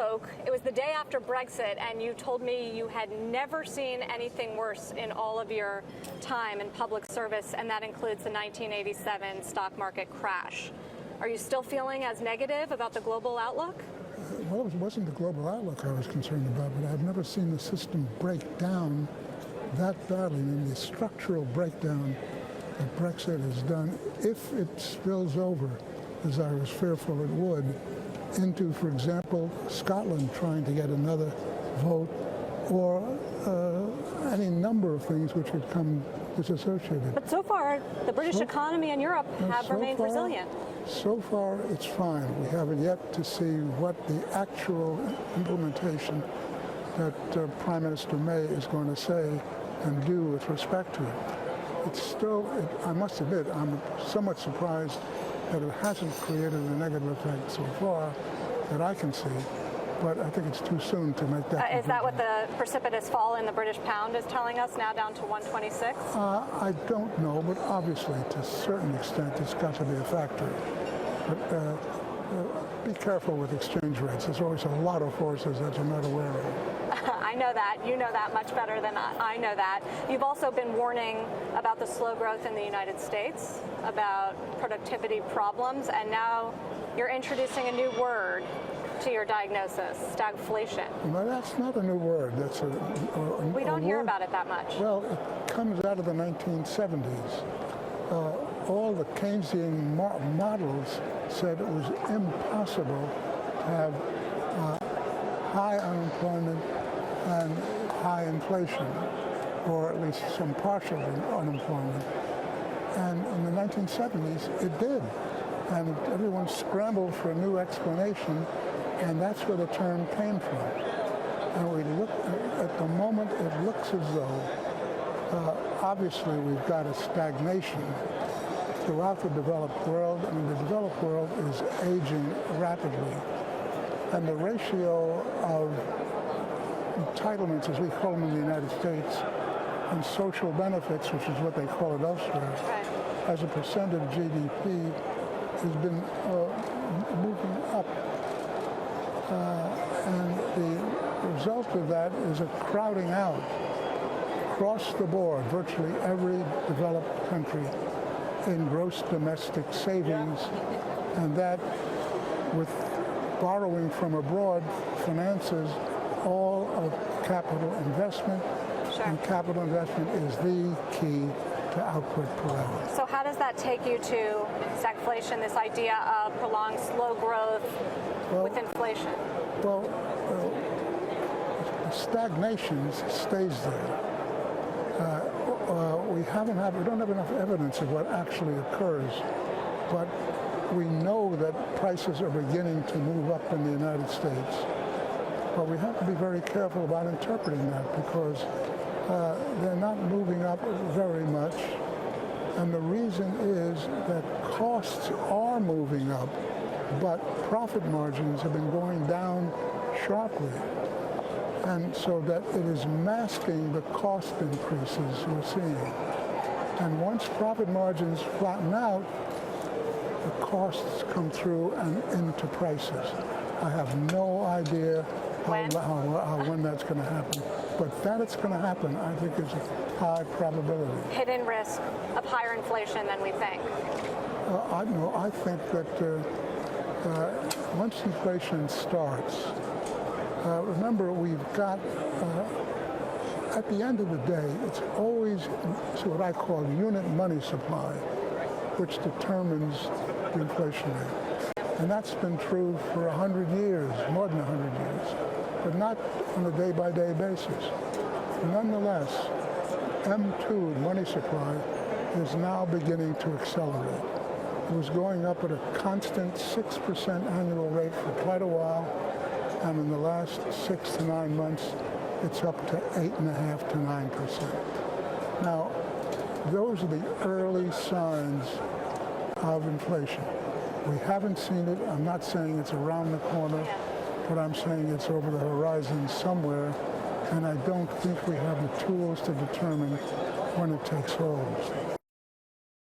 spoke, it was the day after Brexit, and you told me you had never seen anything worse in all of your time in public service, and that includes the 1987 stock market crash. Are you still feeling as negative about the global outlook? Well, it wasn't the global outlook I was concerned about, but I've never seen the system break down that badly. I mean, the structural breakdown that Brexit has done, if it spills over, as I was fearful it would, into, for example, Scotland trying to get another vote, or any number of things which would come disassociated. But so far, the British economy and Europe have remained resilient. So far, it's fine. We haven't yet to see what the actual implementation that Prime Minister May is going to say and do with respect to it. It's still, I must admit, I'm somewhat surprised that it hasn't created a negative effect so far that I can see, but I think it's too soon to make that. Is that what the precipitous fall in the British pound is telling us, now down to 126? I don't know, but obviously to a certain extent it's got to be a factor. But be careful with exchange rates. There's always a lot of forces that you're not aware of. I know that. You know that much better than I know that. You've also been warning about the slow growth in the United States, about productivity problems, and now you're introducing a new word to your diagnosis, stagflation. No, that's not a new word. That's we don't hear about it that much. Well, it comes out of the 1970s. All the Keynesian models said it was impossible to have high unemployment and high inflation, or at least some partial unemployment. And in the 1970s, it did. And everyone scrambled for a new explanation, and that's where the term came from. And we look, at the moment, it looks as though, obviously, we've got a stagnation throughout the developed world. I mean, the developed world is aging rapidly. And the ratio of entitlements, as we call them in the United States, and social benefits, which is what they call it elsewhere, as a percent of GDP, has been moving up. And the result of that is a crowding out across the board, virtually every developed country, in gross domestic savings, and that, with borrowing from abroad, finances all of capital investment. Sure. And capital investment is the key to output per hour. So how does that take you to stagflation, this idea of prolonged slow growth with inflation? Well, stagnation stays there. We don't have enough evidence of what actually occurs, but we know that prices are beginning to move up in the United States. But we have to be very careful about interpreting that, because they're not moving up very much. And the reason is that costs are moving up, but profit margins have been going down sharply. And so that it is masking the cost increases we're seeing. And once profit margins flatten out, the costs come through and into prices. I have no idea when that's going to happen. But that it's going to happen, I think, is a high probability. Hidden risk of higher inflation than we think. I think that once inflation starts, remember, we've got, at the end of the day, it's always what I call unit money supply, which determines the inflation rate. And that's been true for 100 years, more than 100 years, but not on a day-by-day basis. Nonetheless, M2, money supply, is now beginning to accelerate. It was going up at a constant 6% annual rate for quite a while, and in the last 6 to 9 months, it's up to 8.5% to 9%. Now, those are the early signs of inflation. We haven't seen it. I'm not saying it's around the corner, but I'm saying it's over the horizon somewhere, and I don't think we have the tools to determine when it takes hold.